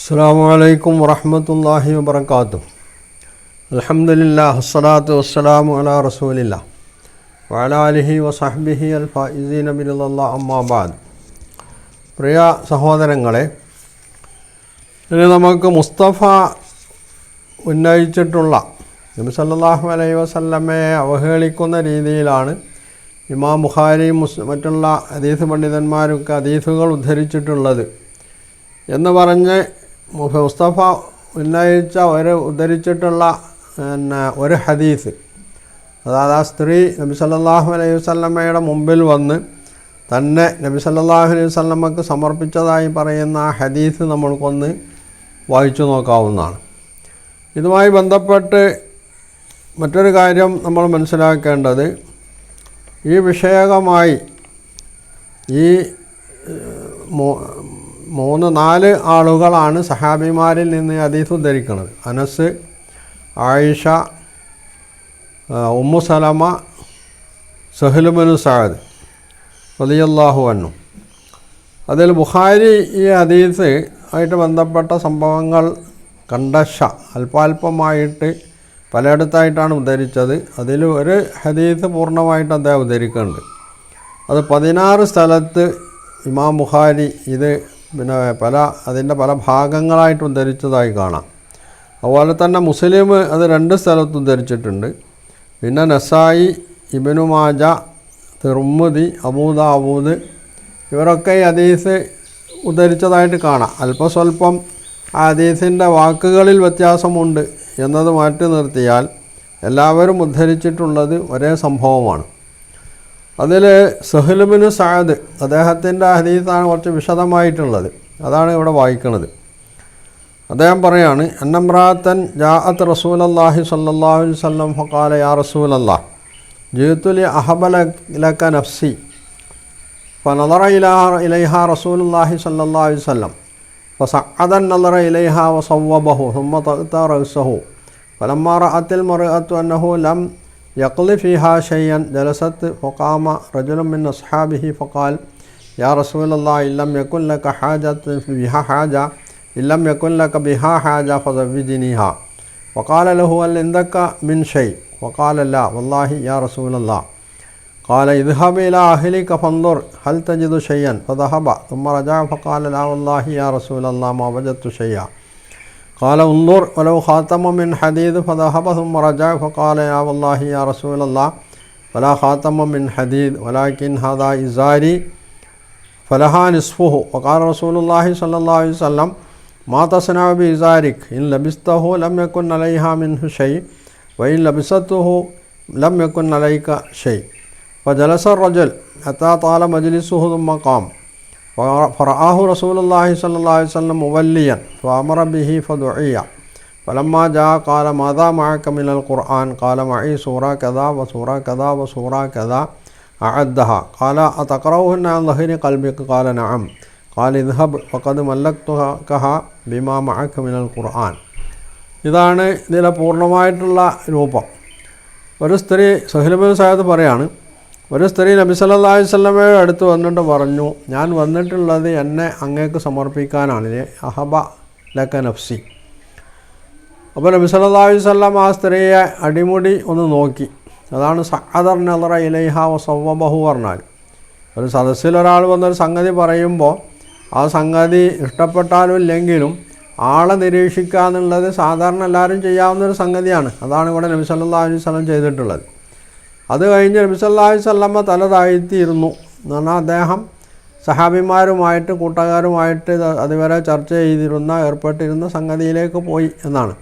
അസ്സലാമു അലൈക്കും വറഹ്മത്തുള്ളാഹി വബറകാതുഹു. അൽഹംദുലില്ലാഹി വസ്സലാത്തു വസ്സലാമു അലാ റസൂലില്ലാഹ് വഅലാ ആലിഹി വസഹ്ബിഹി അൽ ഫായിസീന ബിറളില്ലാഹി അമ്മാ ബഅദ്. പ്രിയ സഹോദരങ്ങളെ, ഇനി നമുക്ക് മുസ്തഫ ഉന്നയിച്ചിട്ടുള്ള നബി സല്ലല്ലാഹു അലൈഹി വസല്ലമയെ അവഹേളിക്കുന്ന രീതിയിലാണ് ഇമാം ബുഖാരിയും മറ്റുള്ള ഹദീസ് പണ്ഡിതന്മാരൊക്കെ ഹദീസുകൾ ഉദ്ധരിച്ചിട്ടുള്ളത് എന്ന് പറഞ്ഞ് മുസ്തഫ ഉന്നയിച്ച ഉദ്ധരിച്ചിട്ടുള്ള ഒരു ഹദീസ്, അതായത് ആ സ്ത്രീ നബി സല്ലല്ലാഹു അലൈഹി വസല്ലമയുടെ മുമ്പിൽ വന്ന് തന്നെ നബി സല്ലല്ലാഹു അലൈഹി വസല്ലമക്ക് സമർപ്പിച്ചതായി പറയുന്ന ആ ഹദീസ് നമ്മൾക്കൊന്ന് വായിച്ചു നോക്കാവുന്നതാണ്. ഇതുമായി ബന്ധപ്പെട്ട് മറ്റൊരു കാര്യം നമ്മൾ മനസ്സിലാക്കേണ്ടത്, ഈ വിഷയകമായി ഈ 3-4 ആളുകളാണ് സഹാബിമാരിൽ നിന്ന് ഹദീസ് ഉദ്ധരിക്കുന്നത്. Anas, Aisha, Umm Salama, Sahl ibn Saad റളിയല്ലാഹു അൻഹു. അതിൽ ബുഖാരി ഈ ഹദീസ് ആയിട്ട് ബന്ധപ്പെട്ട സംഭവങ്ങൾ അല്പാൽപമായിട്ട് പലയിടത്തായിട്ടാണ് ഉദ്ധരിച്ചത്. അതിൽ ഒരു ഹദീസ് പൂർണ്ണമായിട്ട് അദ്ദേഹം ഉദ്ധരിക്കുന്നുണ്ട്. അത് 16 സ്ഥലത്ത് ഇമാം ബുഖാരി ഇത് അതിൻ്റെ പല ഭാഗങ്ങളായിട്ട് ഉദ്ധരിച്ചതായി കാണാം. അതുപോലെ തന്നെ മുസ്ലിം അത് 2 സ്ഥലത്ത് ഉദ്ധരിച്ചിട്ടുണ്ട്. പിന്നെ നസായി, ഇബ്നു മാജ, തിർമിദി, അബൂ ദാവൂദ് ഇവരൊക്കെ ഈ ഹദീസ് ഉദ്ധരിച്ചതായിട്ട് കാണാം. അല്പസ്വല്പം ആ ഹദീസിൻ്റെ വാക്കുകളിൽ വ്യത്യാസമുണ്ട് എന്നത് മാറ്റി നിർത്തിയാൽ എല്ലാവരും ഉദ്ധരിച്ചിട്ടുള്ളത് ഒരേ സംഭവമാണ്. അതിൽ സഹ്ൽ ഇബ്നു സഅദ് അദ്ദേഹത്തിൻ്റെ ഹദീസാണ് കുറച്ച് വിശദമായിട്ടുള്ളത്. അതാണ് ഇവിടെ വായിക്കുന്നത്. അദ്ദേഹം പറയാണ്, അന്നമ്രാത്തൻ ജാഅത്ത് റസൂലല്ലാഹി സ്വല്ലല്ലാഹു അലൈഹി വസല്ലം ഫഖാല യാ റസൂലല്ലാഹ് ജിഅ്തു ലി അഹബ ലക നഫ്സി ഫനദറ ഇലൈഹാ റസൂലുള്ളാഹി സ്വല്ലല്ലാഹു അലൈഹി വസല്ലം ഫസഅദ النظر إليها وصوبه ثم طأطأ رأسه فلما رأت المرأة أنه لم يقل فيها شيئا جلست فقام رجل من أصحابه فقال يا رسول الله إن لم يكن لك بها حاجة فزوجنيها. وقال له هل عندك من شيء؟ وقال لا والله يا رسول الله. قال اذهب إلى أهلك فانظر هل تجد شيئا. فذهب ثم رجع فقال لا والله يا رسول الله ما وجدت شيئا. قال انظر ولو خاتم من حديد. فذهب ثم رجع فقال يا والله يا رسول الله ولا خاتم من حديد ولكن هذا إزاري فلها نصفه. وقال رسول الله صلى الله عليه وسلم ما تصنع بإزارك إن لبسته لم يكن عليها منه شيء وإن لبسته لم يكن عليك شيء. فجلس الرجل حتى طال مجلسه ثم قام فرآه رسول الله صلى الله عليه وسلم موليا فأمر به فدعي. فلما جاء قال ماذا معك من القرآن؟ قال معي سورة كذا وسورة كذا وسورة كذا أعدها. قال أتقرأهن عن ظهر قلبك؟ قال نعم. قال اذهب فقد ملكتها بما معك من القرآن. ഇതാണ് ഇതിലെ പൂർണ്ണമായിട്ടുള്ള രൂപം. ഒരു സ്ത്രീ, സഹ്ൽ ഇബ്നു സഅദ് പറയാണ്, ഒരു സ്ത്രീ നബി സല്ലല്ലാഹു അലൈഹി വസല്ലമയുടെ അടുത്ത് വന്നിട്ട് പറഞ്ഞു, ഞാൻ വന്നിട്ടുള്ളത് എന്നെ അങ്ങേക്ക് സമർപ്പിക്കാനാണ്, അഹബ ലക നഫ്സി. അപ്പോൾ നബി സല്ലല്ലാഹു അലൈഹി വസല്ലം ആ സ്ത്രീയെ അടിമുടി ഒന്ന് നോക്കി. അതാണ് സഅദർ നളറ ഇലൈഹ വസവ്വബഹു പറഞ്ഞാൽ. ഒരു സദസ്സിൽ ഒരാൾ വന്നൊരു സംഗതി പറയുമ്പോൾ ആ സംഗതി ഇഷ്ടപ്പെട്ടാലും ഇല്ലെങ്കിലും ആളെ നിരീക്ഷിക്കുക എന്നുള്ളത് സാധാരണ എല്ലാവരും ചെയ്യാവുന്നൊരു സംഗതിയാണ്. അതാണ് ഇവിടെ നബി സല്ലല്ലാഹു അലൈഹി വസല്ലം ചെയ്തിട്ടുള്ളത്. അത് കഴിഞ്ഞ് നബി സല്ലല്ലാഹു അലൈഹി വസല്ലം തല താഴ്ത്തിയിരുന്നു എന്ന് പറഞ്ഞാൽ അദ്ദേഹം സഹാബിമാരുമായിട്ട് കൂട്ടുകാരുമായിട്ട് അതുവരെ ചർച്ച ചെയ്തിരുന്ന ഏർപ്പെട്ടിരുന്ന സംഗതിയിലേക്ക് പോയി എന്നാണ്.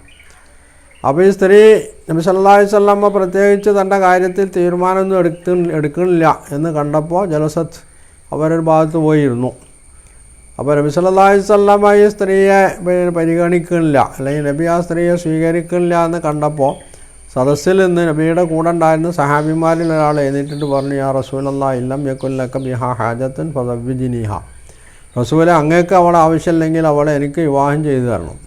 അപ്പോൾ ഈ സ്ത്രീ നബി സല്ലല്ലാഹു അലൈഹി വസല്ലം പ്രത്യേകിച്ച് തൻ്റെ കാര്യത്തിൽ തീരുമാനമൊന്നും എടുക്കണില്ല എന്ന് കണ്ടപ്പോൾ ജലസത്ത് അവരൊരു ഭാഗത്ത് പോയിരുന്നു. അപ്പോൾ നബി സല്ലല്ലാഹു അലൈഹി വസല്ലം ഈ സ്ത്രീയെ പരിഗണിക്കണില്ല, അല്ലെങ്കിൽ നബി ആ സ്ത്രീയെ സ്വീകരിക്കണില്ല എന്ന് കണ്ടപ്പോൾ സദസ്സിൽ നിന്ന് നബിയുടെ കൂടെ ഉണ്ടായിരുന്ന സഹാബിമാരിൽ ഒരാൾ എഴുന്നേറ്റിട്ട് പറഞ്ഞു, യാ റസൂലല്ലാഹ് ഇല്ലം യകുൻ ലക ബിഹാ ഹാജത്തുൻ ഫസവ്വിജ്നിഹ. റസൂലെ, അങ്ങേക്ക് അവളെ ആവശ്യമില്ലെങ്കിൽ അവളെ എനിക്ക് വിവാഹം ചെയ്തു തരണം.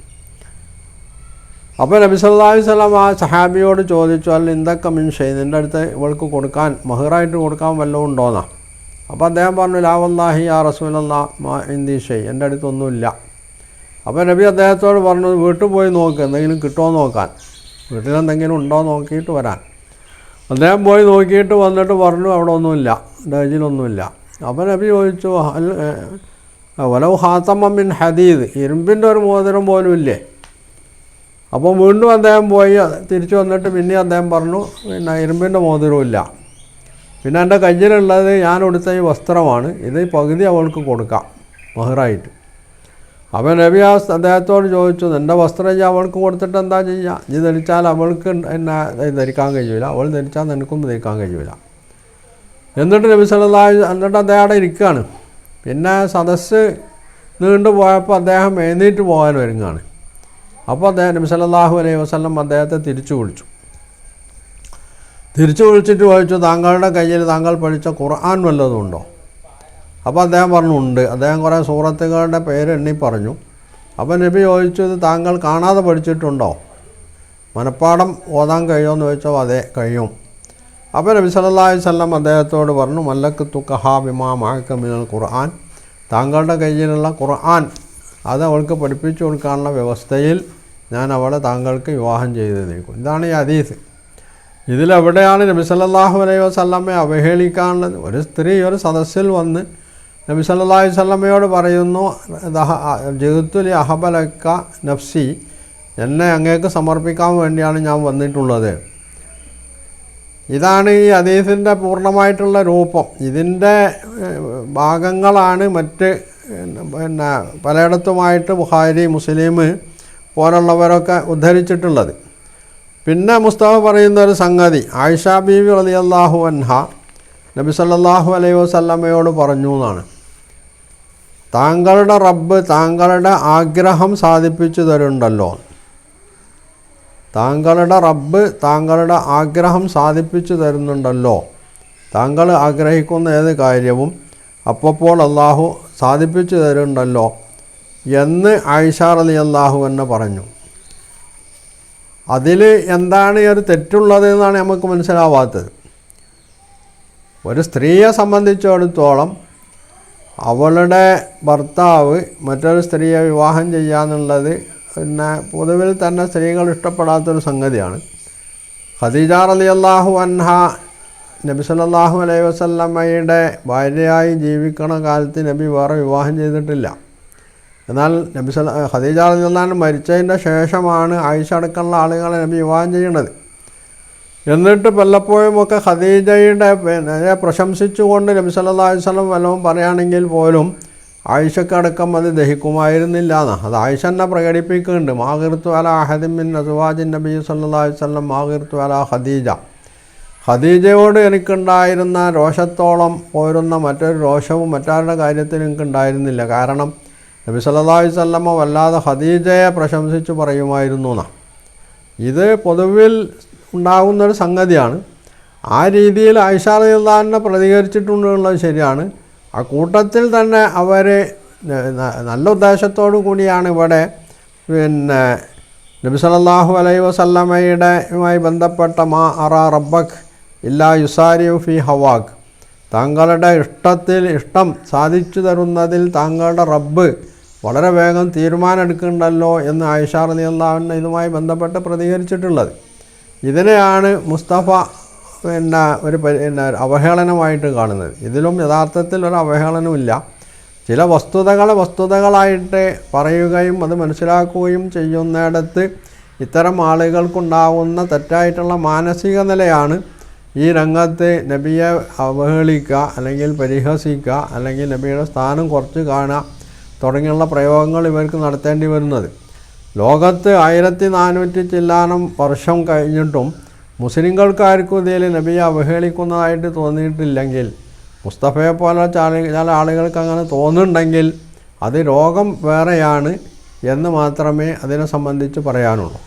അപ്പോൾ നബി സല്ലല്ലാഹു അലൈഹി വസല്ലം ആ സഹാബിയോട് ചോദിച്ചു, അല്ല ഇന്ദക മിൻ ഷൈ, നിൻ്റെ അടുത്ത് ഇവൾക്ക് കൊടുക്കാൻ മഹറായിട്ട് കൊടുക്കാൻ വല്ലതും ഉണ്ടോന്നാ. അപ്പോൾ അദ്ദേഹം പറഞ്ഞു, ലാ വല്ലാഹി യാ റസൂലല്ലാഹ് മാ ഇൻദി ഷൈ, എൻ്റെ അടുത്തൊന്നുമില്ല. അപ്പോൾ നബി അദ്ദേഹത്തോട് പറഞ്ഞു, വീട്ടിൽ പോയി നോക്ക്, എന്തെങ്കിലും കിട്ടുമോ നോക്കാൻ, വീട്ടിലെന്തെങ്കിലും ഉണ്ടോ നോക്കിയിട്ട് വരാൻ. അദ്ദേഹം പോയി നോക്കിയിട്ട് വന്നിട്ട് പറഞ്ഞു, അവിടെ ഒന്നുമില്ല, ഡേജിലൊന്നുമില്ല. അപ്പോൾ നബി ചോദിച്ചു, വലവ് ഹാത്തമ്മ മിൻ ഹദീദ്, ഇരുമ്പിൻ്റെ ഒരു മോതിരം പോലും ഇല്ലേ? അപ്പോൾ വീണ്ടും അദ്ദേഹം പോയി തിരിച്ചു വന്നിട്ട് പിന്നെ അദ്ദേഹം പറഞ്ഞു, പിന്നെ ഇരുമ്പിൻ്റെ മോതിരവും ഇല്ല. പിന്നെ എൻ്റെ കയ്യിലുള്ളത് ഞാൻ ഉടുത്ത ഈ വസ്ത്രമാണ്, ഇത് പകുതി അവൾക്ക് കൊടുക്കാം മഹറായിട്ട്. അപ്പോൾ നബി അദ്ദേഹത്തോട് ചോദിച്ചു, എൻ്റെ വസ്ത്രം അവൾക്ക് കൊടുത്തിട്ട് എന്താ ചെയ്യുക? നീ ധരിച്ചാൽ അവൾക്ക് എന്നെ ധരിക്കാൻ കഴിയില്ല, അവൾ ധരിച്ചാൽ നിനക്കും ധരിക്കാൻ കഴിയില്ല. എന്നിട്ട് നബി സല്ലല്ലാഹു എന്നിട്ട് അദ്ദേഹം അവിടെ ഇരിക്കുകയാണ്. പിന്നെ സദസ്സ് നീണ്ടു പോയപ്പോൾ അദ്ദേഹം എഴുന്നേറ്റ് പോകാൻ ഒരുങ്ങുകയാണ്. അപ്പോൾ അദ്ദേഹം നബി സല്ലല്ലാഹു അലൈഹി വസല്ലം അദ്ദേഹത്തെ തിരിച്ചു വിളിച്ചിട്ട് ചോദിച്ചു, താങ്കളുടെ കയ്യിൽ താങ്കൾ പഠിച്ച ഖുർആൻ വല്ലതും ഉണ്ടോ? അപ്പോൾ അദ്ദേഹം പറഞ്ഞു, ഉണ്ട്. അദ്ദേഹം കുറേ സൂറത്തുകളുടെ പേര് എണ്ണി പറഞ്ഞു. അപ്പോൾ നബി ചോദിച്ചു, ഇത് താങ്കൾ കാണാതെ പഠിച്ചിട്ടുണ്ടോ? മനപ്പാഠം ഓതാൻ കഴിയുമെന്ന് ചോദിച്ചോ? അതെ, കഴിയും. അപ്പോൾ നബി സല്ലല്ലാഹു അലൈഹി വസല്ലം അദ്ദേഹത്തോട് പറഞ്ഞു, മല്ലക്തുകഹാ ബിമാ മഅക മിനൽ ഖുർആൻ, താങ്കളുടെ കയ്യിലുള്ള ഖുർആൻ അത് അവൾക്ക് പഠിപ്പിച്ചു കൊടുക്കാനുള്ള വ്യവസ്ഥയിൽ ഞാൻ അവളെ താങ്കൾക്ക് വിവാഹം ചെയ്തു തന്നേക്കും. ഇതാണ് ഈ ഹദീസ്. ഇതിലെവിടെയാണ് നബി സല്ലല്ലാഹു അലൈഹി വസല്ലമയെ അവഹേളിക്കാനുള്ളത്? ഒരു സ്ത്രീ ഒരു സദസ്സിൽ വന്ന് നബി സല്ലല്ലാഹു അലൈഹി വസല്ലമയോട് പറയുന്നു, ജിഅ്തുലി അഹബലക നഫ്സി, എന്നെ അങ്ങേക്ക് സമർപ്പിക്കാൻ വേണ്ടിയാണ് ഞാൻ വന്നിട്ടുള്ളത്. ഇതാണ് ഈ ഹദീസിൻ്റെ പൂർണ്ണമായിട്ടുള്ള രൂപം. ഇതിൻ്റെ ഭാഗങ്ങളാണ് മറ്റ് പിന്നെ പലയിടത്തുമായിട്ട് ബുഖാരി, മുസ്ലിം പോലുള്ളവരൊക്കെ ഉദ്ധരിച്ചിട്ടുള്ളത്. പിന്നെ മുസ്തഫ പറയുന്ന ഒരു സംഗതി, ആയിഷ ബീവി റളിയല്ലാഹു അൻഹ നബി സല്ലല്ലാഹു അലൈഹി വസല്ലമയോട് പറഞ്ഞു എന്നാണ്, താങ്കളുടെ റബ്ബ് താങ്കളുടെ ആഗ്രഹം സാധിപ്പിച്ചു തരുന്നുണ്ടല്ലോ, താങ്കളുടെ റബ്ബ് താങ്കളുടെ ആഗ്രഹം സാധിപ്പിച്ചു തരുന്നുണ്ടല്ലോ, താങ്കൾ ആഗ്രഹിക്കുന്ന ഏത് കാര്യവും അപ്പോൾ അള്ളാഹു സാധിപ്പിച്ചു തരുന്നുണ്ടല്ലോ എന്ന് ആയിഷ റളിയല്ലാഹു അൻഹ പറഞ്ഞു. അതിൽ എന്താണ് ഈ ഒരു തെറ്റുള്ളത് എന്നാണ് നമുക്ക് മനസ്സിലാവാത്തത്. ഒരു സ്ത്രീയെ സംബന്ധിച്ചിടത്തോളം അവളുടെ ഭർത്താവ് മറ്റൊരു സ്ത്രീയെ വിവാഹം ചെയ്യാന്നുള്ളത് പിന്നെ പൊതുവിൽ തന്നെ സ്ത്രീകൾ ഇഷ്ടപ്പെടാത്തൊരു സംഗതിയാണ്. ഖദീജ റളിയല്ലാഹു അൻഹ നബി സല്ലല്ലാഹു അലൈഹി വസല്ലമയുടെ ഭാര്യയായി ജീവിക്കണ കാലത്ത് നബി വേറെ വിവാഹം ചെയ്തിട്ടില്ല. എന്നാൽ ഖദീജ റളിയല്ലാഹു അൻഹ മരിച്ചതിൻ്റെ ശേഷമാണ് ആയിഷ അടക്കമുള്ള ആളുകളെ നബി വിവാഹം ചെയ്യുന്നത്. എന്നിട്ട് പലപ്പോഴുമൊക്കെ ഖദീജയുടെ പ്രശംസിച്ചുകൊണ്ട് നബി സല്ലല്ലാഹു അലൈഹി വസല്ലം വല്ലതും പറയുകയാണെങ്കിൽ പോലും ആയിഷക്കടക്കം അത് ദഹിക്കുമായിരുന്നില്ല എന്നാണ്. അത് ആയിഷ തന്നെ പ്രകടിപ്പിക്കുന്നുണ്ട്, മാഗിർത്തു അല അഹദിൻ മിൻ അസ്വാജിൻ നബി സല്ലല്ലാഹു അലൈഹി വസല്ലം മാഗിർത്തു അല ഖദീജ, ഖദീജയോട് എനിക്കുണ്ടായിരുന്ന രോഷത്തോളം പോരുന്ന മറ്റൊരു രോഷവും മറ്റാരുടെ കാര്യത്തിൽ എനിക്കുണ്ടായിരുന്നില്ല. കാരണം നബി സല്ലല്ലാഹു അലൈഹി വസല്ലം വല്ലാതെ ഖദീജയെ പ്രശംസിച്ച് പറയുമായിരുന്നു എന്നാണ്. ഇത് പൊതുവിൽ ഉണ്ടാകുന്നൊരു സംഗതിയാണ്. ആ രീതിയിൽ ആയിഷ റളിയല്ലാഹു അൻഹ പ്രതികരിച്ചിട്ടുണ്ടെന്നുള്ളത് ശരിയാണ്. ആ കൂട്ടത്തിൽ തന്നെ അവർ നല്ല ഉദ്ദേശത്തോടു കൂടിയാണ് ഇവിടെ പിന്നെ നബി സല്ലല്ലാഹു അലൈഹി വസല്ലമയുമായി ബന്ധപ്പെട്ട മാ അറാ റബ്ബക് ഇല്ലാ യുസാരിഉ ഫി ഹവാക്, താങ്കളുടെ ഇഷ്ടം സാധിച്ചു തരുന്നതിൽ താങ്കളുടെ റബ്ബ് വളരെ വേഗം തീരുമാനമെടുക്കുന്നുണ്ടല്ലോ എന്ന് ആയിഷ റളിയല്ലാഹു അൻഹ ഇതുമായി ബന്ധപ്പെട്ട് പ്രതികരിച്ചിട്ടുള്ളത്. ഇതിനെയാണ് മുസ്തഫ ഒരു അവഹേളനമായിട്ട് കാണുന്നത്. ഇതിലും യഥാർത്ഥത്തിൽ ഒരു അവഹേളനമില്ല. ചില വസ്തുതകളായിട്ട് പറയുകയും അത് മനസ്സിലാക്കുകയും ചെയ്യുന്നിടത്ത് ഇത്തരം ആളുകൾക്കുണ്ടാകുന്ന തെറ്റായിട്ടുള്ള മാനസിക നിലയാണ് ഈ രംഗത്ത് നബിയെ അവഹേളിക്കുക, അല്ലെങ്കിൽ പരിഹസിക്കുക, അല്ലെങ്കിൽ നബിയുടെ സ്ഥാനം കുറച്ച് കാണുക തുടങ്ങിയുള്ള പ്രയോഗങ്ങൾ ഇവർക്ക് നടത്തേണ്ടി വരുന്നത്. ലോകത്ത് 1400 ചില്ലാനം വർഷം കഴിഞ്ഞിട്ടും മുസ്ലിങ്ങൾക്കാർക്കും ഇതിൽ നബിയെ അവഹേളിക്കുന്നതായിട്ട് തോന്നിയിട്ടില്ലെങ്കിൽ, മുസ്തഫയെ പോലെ ചില ആളുകൾക്ക് അങ്ങനെ തോന്നുന്നുണ്ടെങ്കിൽ അത് രോഗം വേറെയാണ് എന്ന് മാത്രമേ അതിനെ സംബന്ധിച്ച് പറയാനുള്ളൂ.